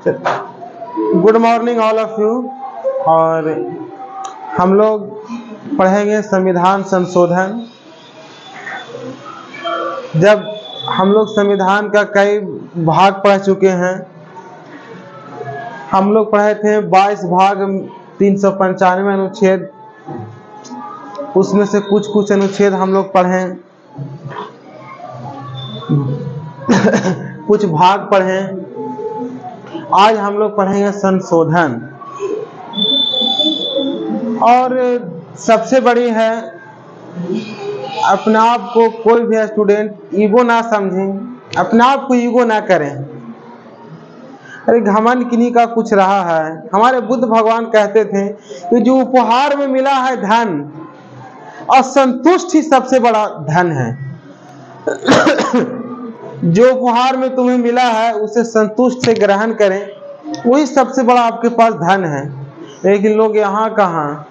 Good morning all of you. और हम लोग पढ़ेंगे संविधान संशोधन। जब हम लोग संविधान का कई भाग पढ़ चुके हैं, हम लोग पढ़े थे 22 भाग 395 अनुच्छेद, उसमें से कुछ अनुच्छेद हम लोग पढ़े, कुछ भाग पढ़े। आज हम लोग पढ़ेंगे संशोधन। और सबसे बड़ी है, अपने आप को कोई भी स्टूडेंट ईगो ना समझें, अपने आप को ईगो ना करें। अरे घमंड किन्हीं का कुछ रहा है। हमारे बुद्ध भगवान कहते थे कि जो उपहार में मिला है धन, और संतुष्ट ही सबसे बड़ा धन है। जो उपहार में तुम्हें मिला है उसे संतुष्ट से ग्रहण करें, वही सबसे बड़ा आपके पास धन है। लेकिन लोग यहाँ कहाँ,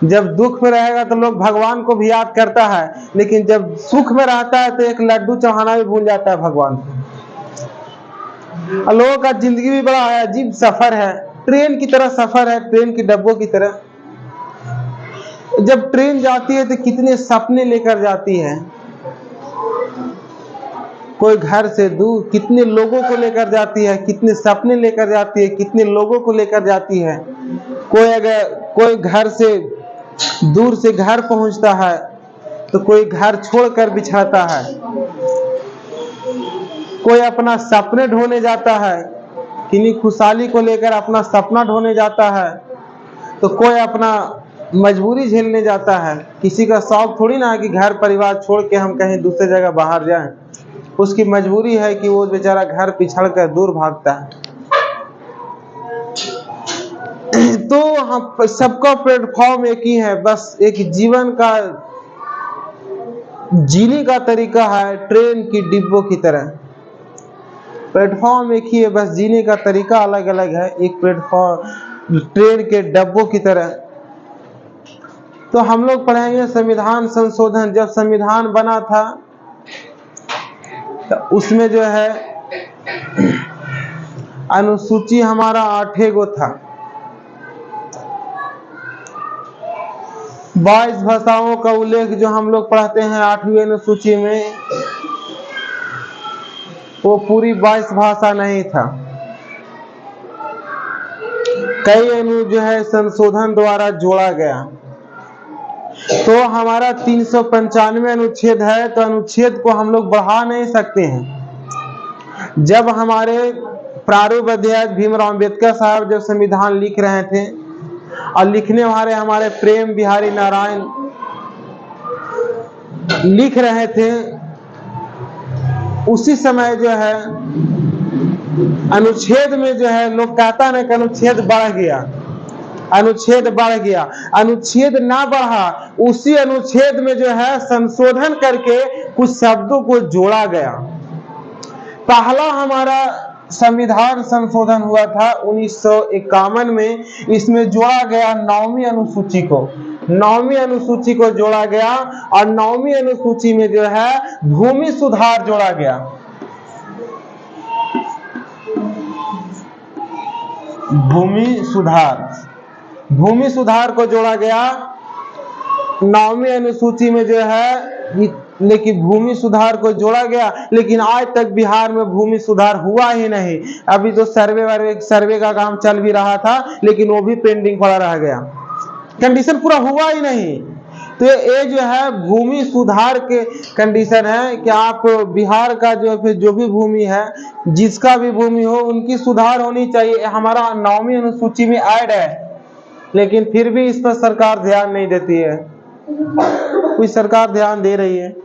जब दुख में रहेगा तो लोग भगवान को भी याद करता है, लेकिन जब सुख में रहता है तो एक लड्डू चढ़ाना भी भूल जाता है भगवान को। लोगों का जिंदगी भी बड़ा अजीब सफर है, ट्रेन की तरह सफर है, ट्रेन की डब्बों की तरह। जब ट्रेन जाती है तो कितने सपने लेकर जाती है, कोई घर से दूर कितने लोगों को लेकर जाती है, कितने सपने लेकर जाती है, कितने लोगों को लेकर जाती है। कोई घर से दूर से घर पहुंचता है तो कोई घर छोड़कर बिछाता है, कोई अपना सपने ढोने जाता है, किन्हीं खुशहाली को लेकर अपना सपना ढोने जाता है, तो कोई अपना मजबूरी झेलने जाता है। किसी का शौक थोड़ी ना है कि घर परिवार छोड़ के हम कहीं दूसरी जगह बाहर जाएं, उसकी मजबूरी है कि वो बेचारा घर पिछड़ कर दूर भागता है। तो हम सबका प्लेटफॉर्म एक ही है, बस एक जीवन का जीने का तरीका है ट्रेन की डिब्बों की तरह। प्लेटफॉर्म एक ही है, बस जीने का तरीका अलग अलग है, एक प्लेटफॉर्म ट्रेन के डब्बों की तरह। तो हम लोग पढ़ेंगे संविधान संशोधन। जब संविधान बना था तो उसमें जो है अनुसूची हमारा 8 गो था। 22 भाषाओं का उल्लेख जो हम लोग पढ़ते हैं 8वीं अनुसूची में, वो पूरी 22 भाषा नहीं था। कई अनु जो है संशोधन द्वारा जोड़ा गया। तो हमारा 395 अनुच्छेद है, तो अनुच्छेद को हम लोग बढ़ा नहीं सकते हैं। जब हमारे प्रारूप अध्यक्ष भीमराव अंबेडकर साहब जब संविधान लिख रहे थे, और लिखने वाले हमारे प्रेम बिहारी नारायण लिख रहे थे, उसी समय जो है अनुच्छेद में जो है लोग कहता ना कि अनुच्छेद बढ़ गया, अनुच्छेद बढ़ गया। अनुच्छेद ना बढ़ा, उसी अनुच्छेद में जो है संशोधन करके कुछ शब्दों को जोड़ा गया। पहला हमारा संविधान संशोधन हुआ था 1951 में। इसमें जोड़ा गया 9वीं अनुसूची को, 9वीं अनुसूची को जोड़ा गया, और 9वीं अनुसूची में जो है भूमि सुधार जोड़ा गया। भूमि सुधार को जोड़ा गया 9वीं अनुसूची में जो है, लेकिन भूमि सुधार को जोड़ा गया, लेकिन आज तक बिहार में भूमि सुधार हुआ ही नहीं। अभी तो सर्वे का काम चल भी रहा था, लेकिन वो भी पेंडिंग पड़ा रह गया, कंडीशन पूरा हुआ ही नहीं। तो ये जो है भूमि सुधार के कंडीशन है कि आप बिहार का जो भी भूमि है, जिसका भी भूमि हो, उनकी सुधार होनी चाहिए। हमारा 9वीं अनुसूची में ऐड है, लेकिन फिर भी इस पर सरकार ध्यान नहीं देती है। कोई सरकार ध्यान दे रही है।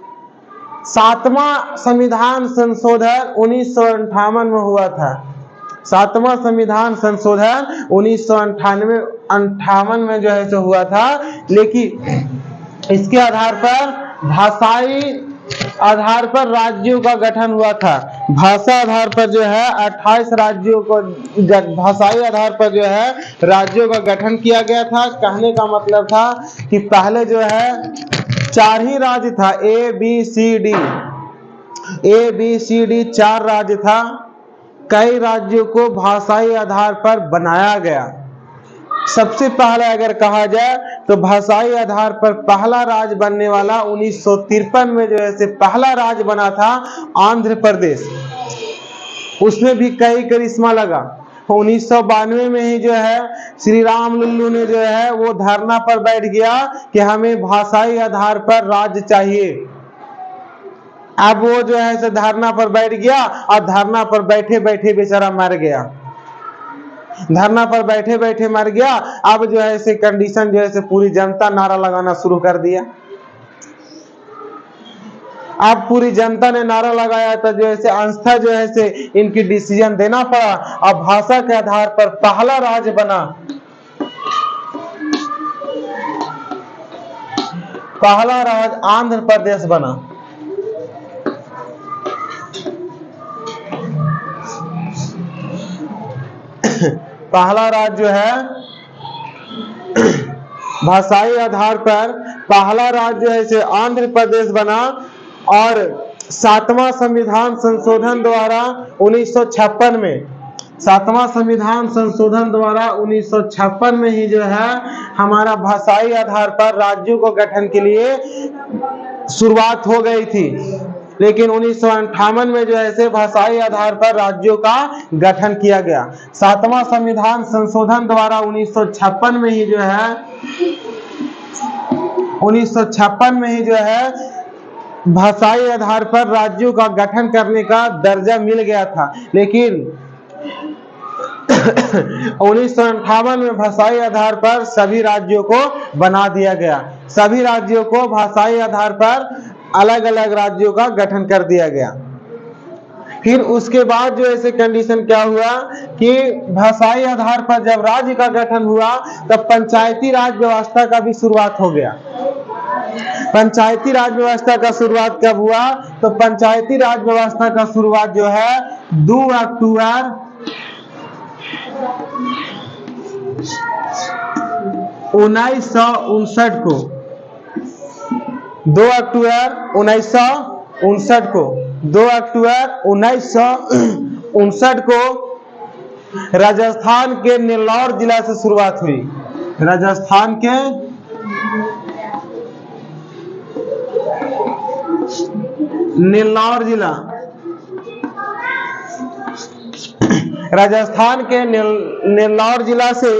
7वां संविधान संशोधन 1958 में हुआ था। 7वां संविधान संशोधन 1958 में जो है सो हुआ था, लेकिन इसके आधार पर भाषाई आधार पर राज्यों का गठन हुआ था। भाषा आधार पर जो है 28 राज्यों को, भाषाई आधार पर जो है राज्यों का गठन किया गया था। कहने का मतलब था कि पहले जो है 4 ही राज्य था, A B C D 4 राज्य था। कई राज्यों को भाषाई आधार पर बनाया गया। सबसे पहले अगर कहा जाए तो भाषाई आधार पर पहला राज्य बनने वाला 1953 में जो है से पहला राज्य बना था आंध्र प्रदेश। उसमें भी कई करिश्मा लगा। 1992 में ही जो है श्री राम लल्लू ने जो है वो धरना पर बैठ गया कि हमें भाषाई आधार पर राज्य चाहिए। अब वो जो है से धरना पर बैठ गया और धरना पर बैठे बैठे बेचारा मर गया। धरना पर बैठे बैठे मर गया। अब जो है से कंडीशन जो है से पूरी जनता नारा लगाना शुरू कर दिया। अब पूरी जनता ने नारा लगाया तो जो है से अंततः जो है से इनकी डिसीजन देना पड़ा। अब भाषा के आधार पर पहला राज्य बना, पहला राज्य आंध्र प्रदेश बना। पहला राज्य जो है भाषाई आधार पर पहला राज्य है से आंध्र प्रदेश बना। और 7वां संविधान संशोधन द्वारा 1956 में 7वां संविधान संशोधन द्वारा 1956 में ही जो है हमारा भाषाई आधार पर राज्यों को गठन के लिए शुरुआत हो गई थी। लेकिन 1958 में जो है से भाषाई आधार पर राज्यों का गठन किया गया। 7वां संविधान संशोधन द्वारा 1956 में ही जो है 1956 में ही जो है भाषाई आधार पर राज्यों का गठन करने का दर्जा मिल गया था। लेकिन 1958 में भाषाई आधार पर सभी राज्यों को बना दिया गया। सभी राज्यों को भाषाई आधार पर अलग अलग राज्यों का गठन कर दिया गया। फिर उसके बाद जो ऐसे कंडीशन क्या हुआ कि भाषाई आधार पर जब राज्य का गठन हुआ तब पंचायती राज व्यवस्था का भी शुरुआत हो गया। पंचायती राज व्यवस्था का शुरुआत कब हुआ? तो पंचायती राज व्यवस्था का शुरुआत जो है 2 अक्टूबर 1959 को 2 अक्टूबर 1959 को 2 अक्टूबर 1959 को राजस्थान के नेल्लौर जिला से शुरुआत हुई। राजस्थान के नेल्लौर जिला राजस्थान के नेल्लौर जिला से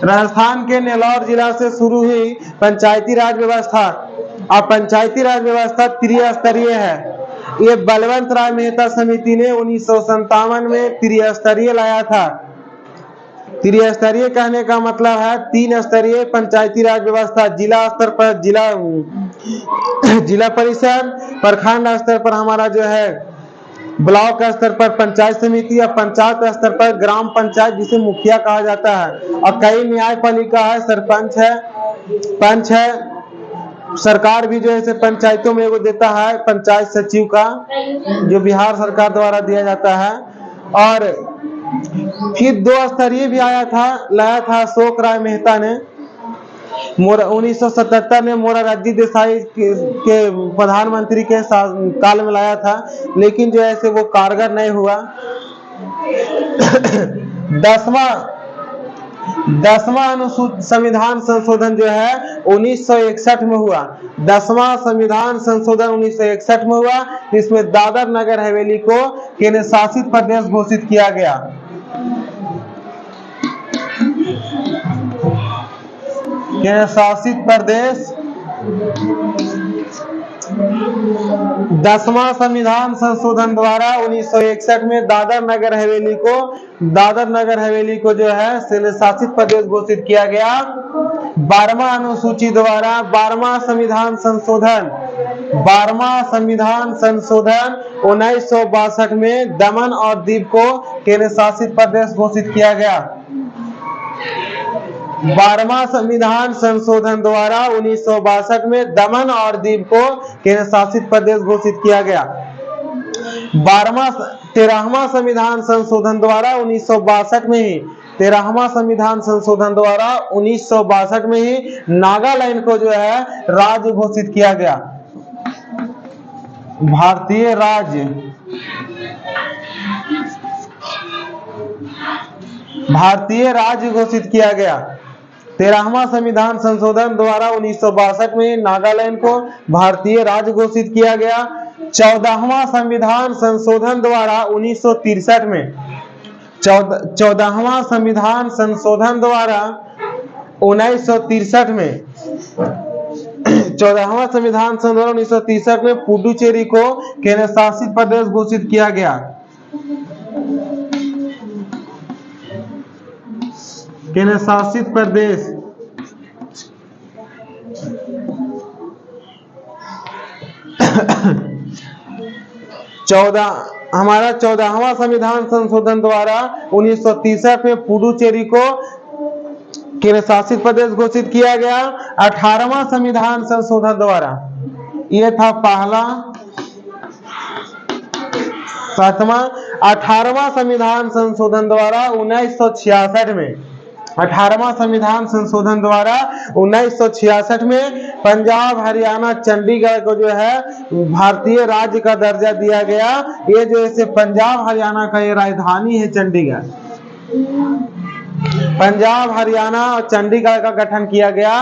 राजस्थान के नेल्लौर जिला से शुरू हुई पंचायती राज व्यवस्था। अब पंचायती राज व्यवस्था त्रिस्तरीय है। ये बलवंत राय मेहता समिति ने 1957 में त्रिस्तरीय लाया था। त्रिस्तरीय कहने का मतलब है 3 स्तरीय पंचायती राज व्यवस्था। जिला स्तर पर जिला परिषद, प्रखंड स्तर पर हमारा जो है ब्लॉक स्तर पर पंचायत समिति, और पंचायत स्तर पर ग्राम पंचायत जिसे मुखिया कहा जाता है। और कई न्यायपालिका है, सरपंच है, पंच है। सरकार भी जो है पंचायतों में वो देता है पंचायत सचिव का, जो बिहार सरकार द्वारा दिया जाता है। और फिर 2 स्तरीय भी लाया था अशोक राय मेहता ने 1977 में मोरारजी देसाई के प्रधानमंत्री के काल में लाया था। लेकिन जो है वो कारगर नहीं हुआ। 10वां संविधान संशोधन जो है 1961 में हुआ। 10वां संविधान संशोधन 1961 में हुआ, जिसमें दादर नगर हवेली को केंद्र शासित प्रदेश घोषित किया गया। केंद्र शासित प्रदेश। 10वां संविधान संशोधन द्वारा 1961 में दादर नगर हवेली को जो है केंद्र शासित प्रदेश घोषित किया गया। 12वां अनुसूची द्वारा 12वां संविधान संशोधन 1962 में दमन और दीव को केंद्र शासित प्रदेश घोषित किया गया। 12वां संविधान संशोधन द्वारा 1962 में दमन और दीव को केंद्र शासित प्रदेश घोषित किया गया। 13वां संविधान संशोधन द्वारा 1962 में ही 13वां संविधान संशोधन द्वारा 1962 में ही नागालैंड को जो है राज्य घोषित किया गया। भारतीय राज्य घोषित किया गया। 13वां संविधान संशोधन द्वारा 1962 में नागालैंड को भारतीय राज्य घोषित किया गया। 14वां संविधान संशोधन द्वारा 1963 में 14वां संविधान संशोधन द्वारा 1963 में 14वां संविधान संशोधन 1963 में पुडुचेरी को केंद्र शासित प्रदेश घोषित किया गया। केंद्र शासित प्रदेश हमारा 14वां संविधान संशोधन द्वारा 1963 में पुडुचेरी को केंद्र शासित प्रदेश घोषित किया गया। 18वां संविधान संशोधन द्वारा, यह था पहला। 18वां संविधान संशोधन द्वारा 1966 में 18वां संविधान संशोधन द्वारा 1966 में पंजाब, हरियाणा, चंडीगढ़ को जो है भारतीय राज्य का दर्जा दिया गया। ये जो है पंजाब हरियाणा का ये राजधानी है चंडीगढ़। पंजाब, हरियाणा और चंडीगढ़ का गठन किया गया,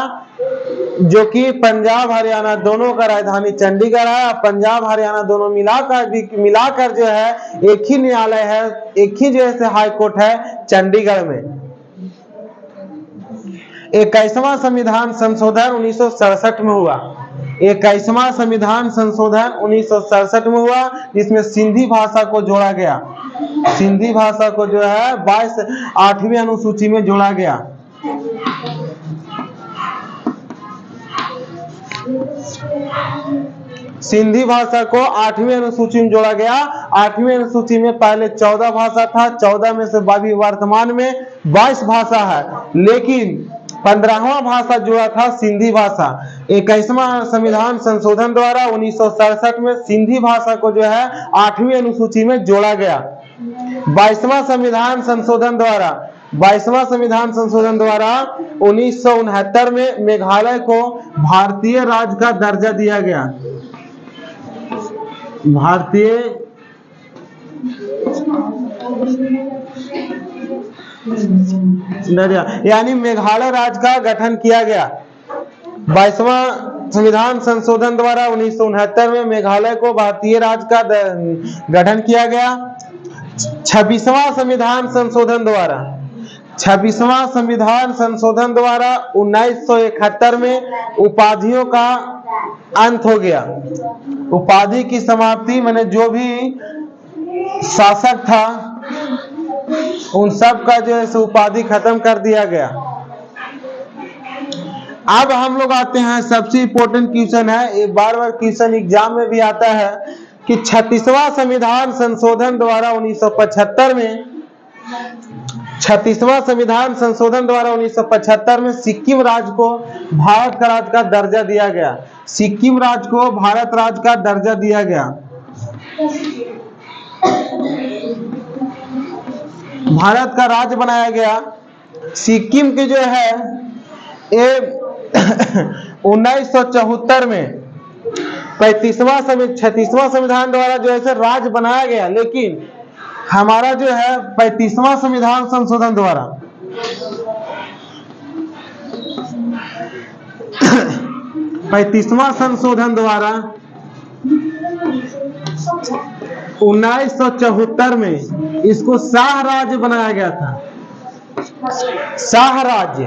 जो कि पंजाब हरियाणा दोनों का राजधानी चंडीगढ़ है। पंजाब हरियाणा दोनों मिलाकर जो है एक ही न्यायालय है, एक ही जैसे हाई कोर्ट है चंडीगढ़ में। 21वां संविधान संशोधन 1967 में हुआ। 21वां संविधान संशोधन 1967 में हुआ, जिसमें सिंधी भाषा को जोड़ा गया। सिंधी भाषा को जो है 8वीं अनुसूची में जोड़ा गया। सिंधी भाषा को 8वीं अनुसूची में जोड़ा गया। 8वीं अनुसूची में पहले 14 भाषा था, 14 में से अभी वर्तमान में 22 भाषा है, लेकिन 15वां भाषा जोड़ा था सिंधी भाषा। 21वां संविधान संशोधन द्वारा 1967 में सिंधी भाषा को जो है 8वीं अनुसूची में जोड़ा गया। 22वां संविधान संशोधन द्वारा 1969 में मेघालय को भारतीय राज्य का दर्जा दिया गया। यानी मेघालय राज्य का गठन किया गया। 22वां संविधान संशोधन द्वारा 1969 में मेघालय को भारतीय राज्य का गठन किया गया। 26वां संविधान संशोधन द्वारा 1971 में उपाधियों का अंत हो गया। उपाधि की समाप्ति, माने जो भी शासक था उन सब का जो है उपाधि खत्म कर दिया गया। अब हम लोग आते हैं, सबसे इंपॉर्टेंट क्वेश्चन है, ये बार-बार क्वेश्चन एग्जाम में भी आता है कि 36वां संविधान संशोधन द्वारा 1975 में 36वां संविधान संशोधन द्वारा 1975 में सिक्किम राज्य को भारत का राज्य का दर्जा दिया गया। सिक्किम राज्य को भारत राज्य का दर्जा दिया गया। भारत का राज्य बनाया गया। सिक्किम की जो है ये 1974 में 36वां संविधान द्वारा जो है राज्य बनाया गया, लेकिन हमारा जो है 35वां संविधान संशोधन द्वारा 35वां संशोधन द्वारा 1974 में इसको शाह राज्य बनाया गया था। शाह राज्य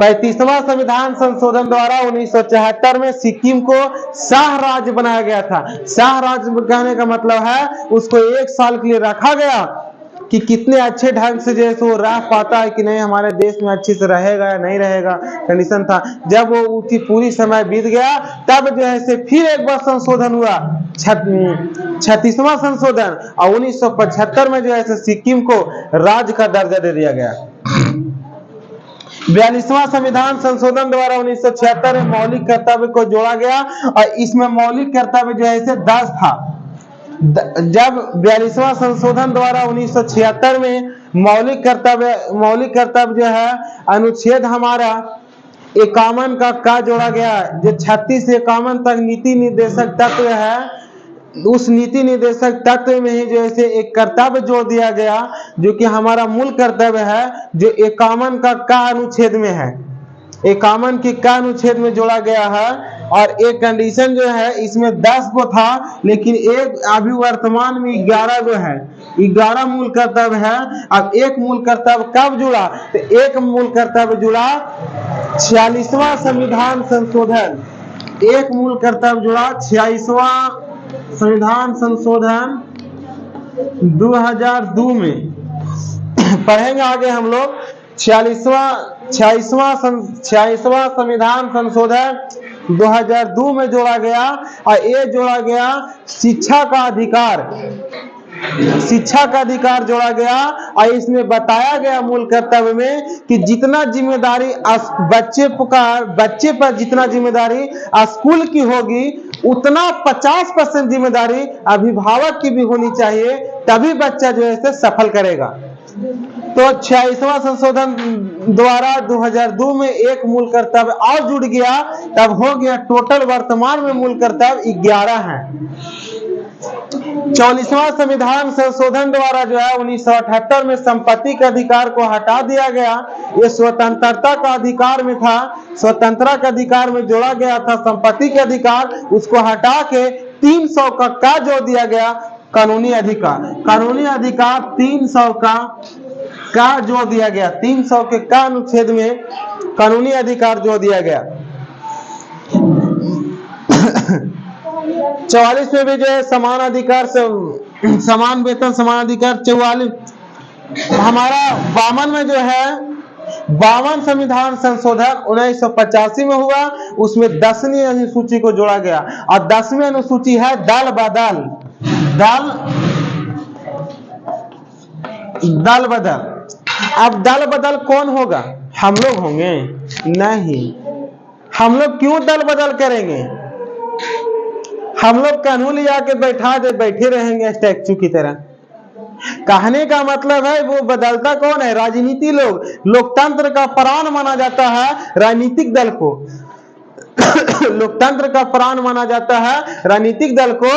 35वां संविधान संशोधन द्वारा 1974 में सिक्किम को शाह राज्य बनाया गया था। शाह राज्य कहने का मतलब है उसको 1 साल के लिए रखा गया कि कितने अच्छे ढंग से जैसे वो रह पाता है कि नहीं, हमारे देश में अच्छे से रहेगा या नहीं रहेगा, कंडीशन था। जब वो उसकी पूरी समय बीत गया तब जो है से फिर एक बार संशोधन हुआ, 36वां संशोधन, और 1975 में जो है सिक्किम को राज्य का दर्जा दे दिया गया। 42वां संविधान संशोधन द्वारा 1976 में मौलिक कर्तव्य को जोड़ा गया, और इसमें मौलिक कर्तव्य जो है 10 था। जब 42वां संशोधन द्वारा 1976 में मौलिक कर्तव्य जो है अनुच्छेद हमारा 51 का जोड़ा गया, जो 36 से 51 तक नीति निर्देशक तत्व है, उस नीति निर्देशक तत्व में ही जो है एक कर्तव्य जोड़ दिया गया, जो कि हमारा मूल कर्तव्य है, जो 51 का अनुच्छेद में है। 51 की का अनुच्छेद में जोड़ा गया है। और एक कंडीशन जो है इसमें 10 को था, लेकिन एक अभी वर्तमान में 11 जो है, 11 मूल कर्तव्य है। अब एक मूल कर्तव्य कब जुड़ा? तो एक मूल कर्तव्य जुड़ा 46वां संविधान संशोधन। एक मूल कर्तव्य जुड़ा 46वां संविधान संशोधन 2002 में। पढ़ेंगे आगे हम लोग। 46वां संविधान संशोधन 2002 में जोड़ा गया। और ये जोड़ा गया शिक्षा का अधिकार, शिक्षा का अधिकार जोड़ा गया। और इसमें बताया गया मूल कर्तव्य में कि जितना जिम्मेदारी बच्चे पर जितना जिम्मेदारी स्कूल की होगी, उतना 50% जिम्मेदारी अभिभावक की भी होनी चाहिए, तभी बच्चा जो है सफल करेगा। तो 46वां संशोधन द्वारा 2002 में एक मूल कर्तव्य और जुड़ गया, तब हो गया टोटल वर्तमान में मूल कर्तव्य 11 है। 44वां संविधान संशोधन द्वारा जो है 1978 में संपत्ति के अधिकार को हटा दिया गया। ये स्वतंत्रता का अधिकार में था, स्वतंत्रता के अधिकार में जोड़ा गया था संपत्ति के अधिकार, उसको हटा के 300 का जोड़ दिया गया कानूनी अधिकार। कानूनी अधिकार 300 का जोड़ दिया गया। 300 के का अनुच्छेद में कानूनी अधिकार जोड़ दिया गया। 44 में भी जो है समान अधिकार से समान वेतन समान अधिकार। 44 हमारा 52 में जो है 52 संविधान संशोधन 1985 में हुआ। उसमें 10वीं अनुसूची को जोड़ा गया। और 10वीं अनुसूची है दल बदल। दल बदल। अब दल बदल कौन होगा? हम लोग होंगे? नहीं। हम लोग क्यों दल बदल करेंगे? हम लोग कानून लिया के बैठे रहेंगे स्टैच्यू की तरह। कहने का मतलब है वो बदलता कौन है? राजनीति लोग। लोकतंत्र का प्राण माना जाता है राजनीतिक दल को। लोकतंत्र का प्राण माना जाता है राजनीतिक दल को।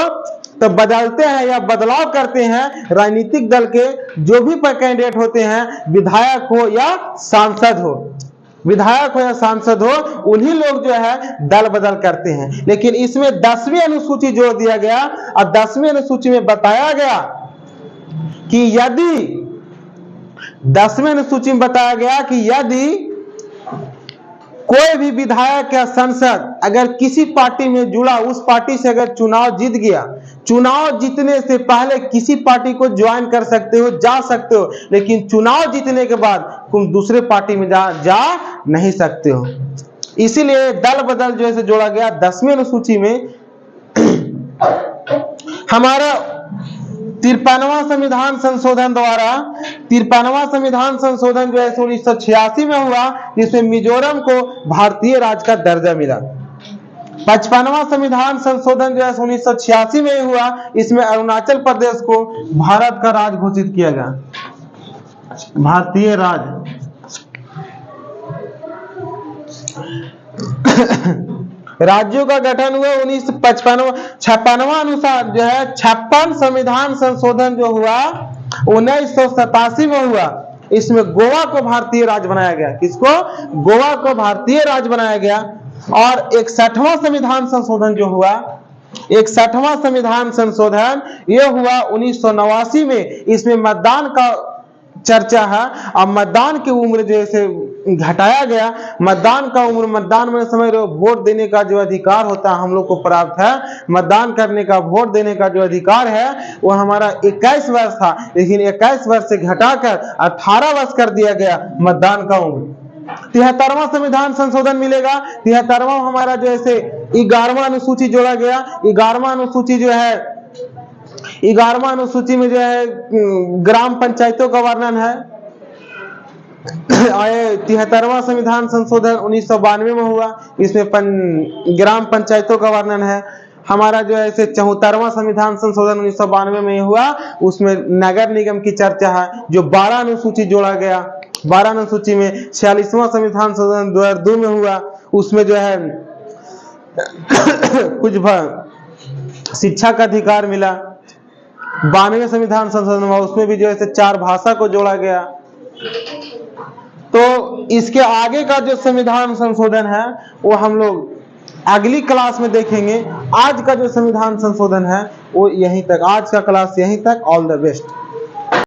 तो बदलते हैं या बदलाव करते हैं राजनीतिक दल के जो भी कैंडिडेट होते हैं, विधायक हो या सांसद हो, विधायक हो या सांसद हो, उन्हीं लोग जो है दल बदल करते हैं। लेकिन इसमें 10वीं अनुसूची जोड़ दिया गया। और 10वीं अनुसूची में बताया गया कि यदि 10वीं अनुसूची में बताया गया कि यदि कोई भी विधायक या सांसद अगर किसी पार्टी में जुड़ा, उस पार्टी से अगर चुनाव जीत गया, चुनाव जीतने से पहले किसी पार्टी को ज्वाइन कर सकते हो, जा सकते हो, लेकिन चुनाव जीतने के बाद तुम दूसरे पार्टी में जा नहीं सकते हो। इसीलिए दल बदल जो है जोड़ा गया 10वीं अनुसूची में। हमारा 53वां संविधान संशोधन द्वारा 53वां संविधान संशोधन जो है 1986 में हुआ, जिसमें मिजोरम को भारतीय राज्य का दर्जा मिला। 55वां संविधान संशोधन जो है 1986 में हुआ, इसमें अरुणाचल प्रदेश को भारत का राज्य घोषित किया गया, भारतीय राज्य। राज्यों का गठन हुआ 1956 अनुसार जो है 56 संविधान संशोधन जो हुआ 1987 में हुआ। इसमें गोवा को भारतीय राज्य बनाया गया। किसको? गोवा को भारतीय राज्य बनाया गया। और 61वां संविधान संशोधन जो हुआ, 61वां संविधान संशोधन यह हुआ 1989 में। इसमें मतदान का चर्चा है। अब मतदान की उम्र जैसे घटाया गया। मतदान का उम्र, मतदान में समझ रहे हो, वोट देने का जो अधिकार होता है हम लोग को प्राप्त है। मतदान करने का, वोट देने का जो अधिकार है वो हमारा 21 वर्ष था, लेकिन 21 वर्ष से घटाकर 18 वर्ष कर दिया गया मतदान का उम्र। 73वां संविधान संशोधन मिलेगा। 73वां हमारा जो है 11वां अनुसूची जोड़ा गया। 11वां अनुसूची जो है 11वां अनुसूची में जो है ग्राम पंचायतों का वर्णन है। 73वां संविधान संशोधन 1992 में हुआ, इसमें ग्राम पंचायतों का वर्णन है। हमारा जो है 74वां संविधान संशोधन 1992 में हुआ, उसमें नगर निगम की चर्चा है। जो 12 अनुसूची जोड़ा गया, 12 अनुसूची में 46वां संविधान संशोधन 2002 में हुआ, उसमें जो है कुछ शिक्षा का अधिकार मिला। 92वें संविधान संशोधन हुआ, उसमें भी जो है 4 भाषा को जोड़ा गया। तो इसके आगे का जो संविधान संशोधन है वो हम लोग अगली क्लास में देखेंगे। आज का जो संविधान संशोधन है वो यहीं तक, आज का क्लास यहीं तक। All the best.